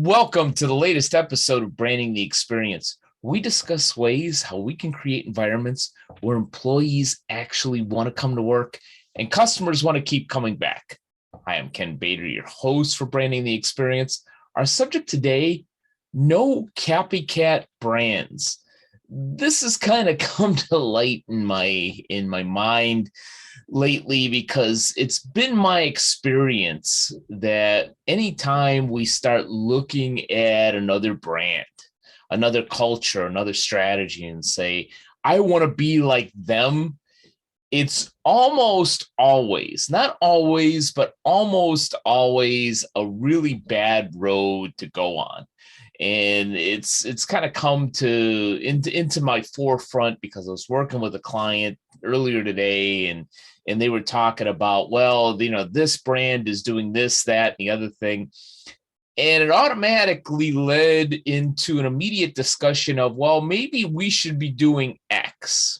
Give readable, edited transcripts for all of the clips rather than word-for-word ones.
Welcome to the latest episode of Branding the Experience. We discuss ways how we can create environments where employees actually want to come to work and customers want to keep coming back. I am Ken Bader, your host for Branding the Experience. Our subject today, no copycat brands. This has kind of come to light in my mind lately because it's been my experience that anytime we start looking at another brand, another culture, another strategy, and say, I want to be like them, it's almost always, not always, but almost always a really bad road to go on. And it's kind of come into my forefront because I was working with a client earlier today, and they were talking about, well, this brand is doing this, that, and the other thing. And it automatically led into an immediate discussion of, well, maybe we should be doing X.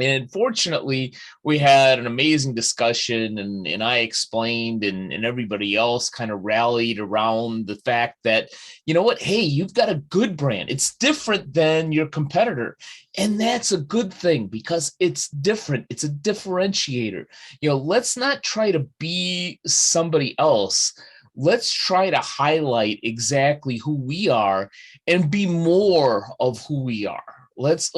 And fortunately, we had an amazing discussion, and I explained, and everybody else kind of rallied around the fact that, you know what, hey, you've got a good brand. It's different than your competitor. And that's a good thing because it's different. It's a differentiator. Let's not try to be somebody else. Let's try to highlight exactly who we are and be more of who we are. Let's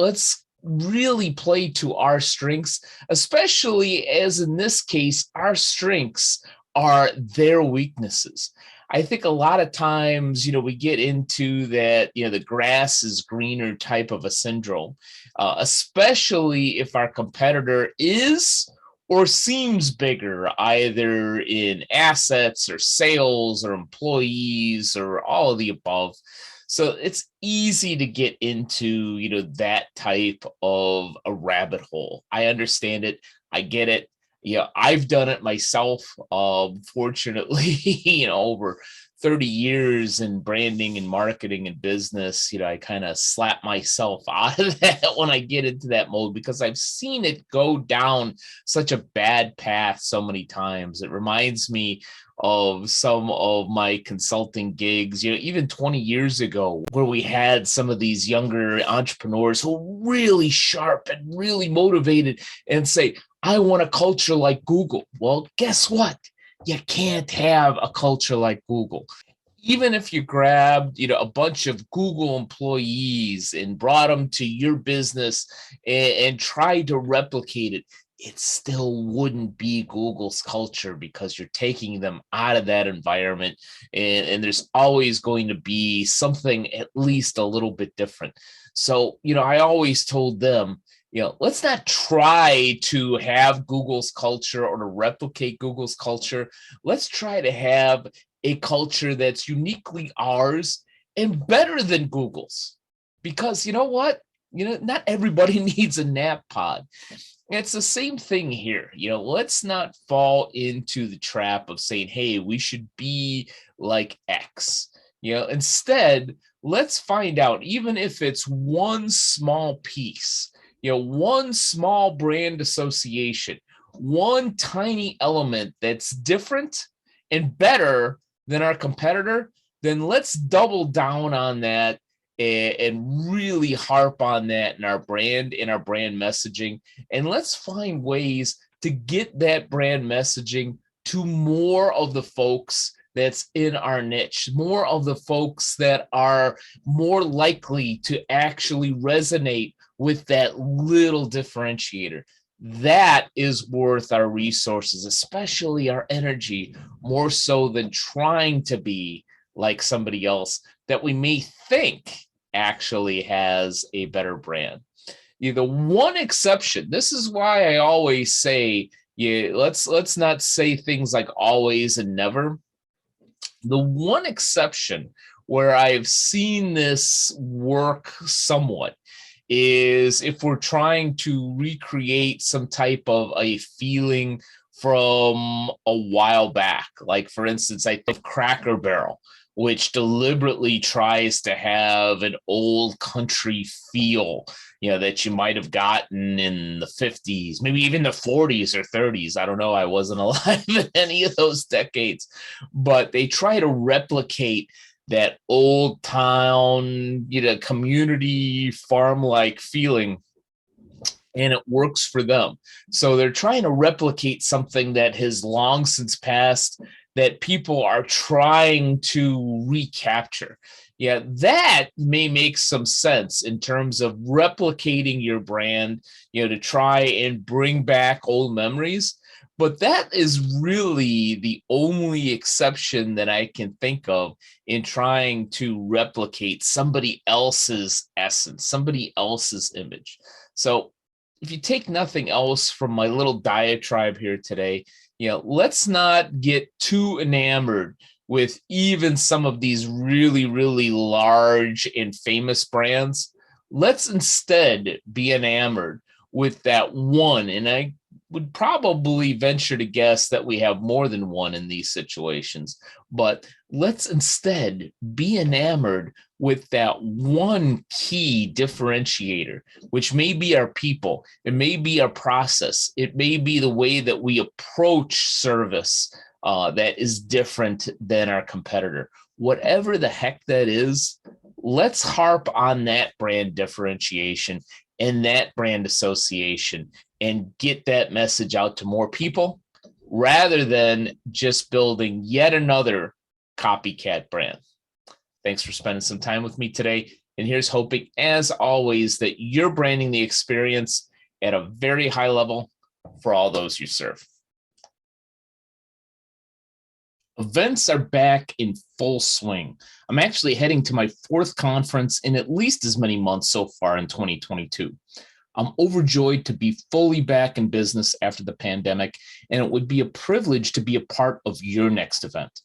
really play to our strengths, especially as in this case, our strengths are their weaknesses. I think a lot of times, we get into that, the grass is greener type of a syndrome, especially if our competitor is or seems bigger, either in assets or sales or employees or all of the above. So it's easy to get into, that type of a rabbit hole. I understand it. I get it. I've done it myself. Fortunately, over 30 years in branding and marketing and business, I kind of slap myself out of that when I get into that mode because I've seen it go down such a bad path so many times. It reminds me of some of my consulting gigs, even 20 years ago, where we had some of these younger entrepreneurs who were really sharp and really motivated and say, I want a culture like Google. Well, guess what? You can't have a culture like Google. Even if you grabbed, a bunch of Google employees and brought them to your business and tried to replicate it, it still wouldn't be Google's culture because you're taking them out of that environment. And there's always going to be something at least a little bit different. So, I always told them, let's not try to have Google's culture or to replicate Google's culture. Let's try to have a culture that's uniquely ours and better than Google's. Because you know what? Not everybody needs a nap pod. It's the same thing here. Let's not fall into the trap of saying, hey, we should be like X. Instead, let's find out, even if it's one small piece, one small brand association, one tiny element that's different and better than our competitor, then let's double down on that and really harp on that in our brand messaging. And let's find ways to get that brand messaging to more of the folks that's in our niche, more of the folks that are more likely to actually resonate with that little differentiator. That is worth our resources, especially our energy, more so than trying to be like somebody else that we may think actually has a better brand. The one exception, this is why I always say, let's not say things like always and never. The one exception where I've seen this work somewhat is if we're trying to recreate some type of a feeling from a while back. Like, for instance, I think Cracker Barrel, which deliberately tries to have an old country feel, that you might have gotten in the 50s, maybe even the 40s or 30s. I don't know. I wasn't alive in any of those decades, but they try to replicate that old town, community farm-like feeling, and it works for them. So they're trying to replicate something that has long since passed, that people are trying to recapture. Yeah, that may make some sense in terms of replicating your brand, to try and bring back old memories. But that is really the only exception that I can think of in trying to replicate somebody else's essence, somebody else's image. So if you take nothing else from my little diatribe here today, let's not get too enamored with even some of these really, really large and famous brands. Let's instead be enamored with that one. And I would probably venture to guess that we have more than one in these situations, but let's instead be enamored with that one key differentiator, which may be our people, it may be our process, it may be the way that we approach service that is different than our competitor. Whatever the heck that is, let's harp on that brand differentiation and that brand association and get that message out to more people rather than just building yet another copycat brand. Thanks for spending some time with me today. And here's hoping, as always, that you're branding the experience at a very high level for all those you serve. Events are back in full swing. I'm actually heading to my 4th conference in at least as many months so far in 2022. I'm overjoyed to be fully back in business after the pandemic, and it would be a privilege to be a part of your next event.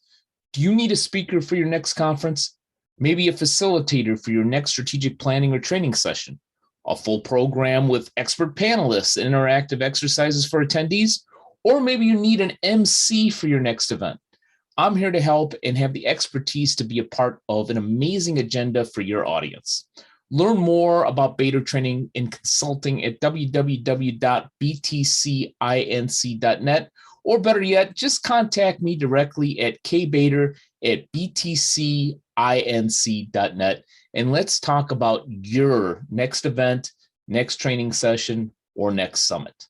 Do you need a speaker for your next conference? Maybe a facilitator for your next strategic planning or training session? A full program with expert panelists and interactive exercises for attendees? Or maybe you need an MC for your next event. I'm here to help and have the expertise to be a part of an amazing agenda for your audience. Learn more about beta training and consulting at www.btcinc.net, or better yet, just contact me directly at kbader@btcinc.net, and let's talk about your next event, next training session, or next summit.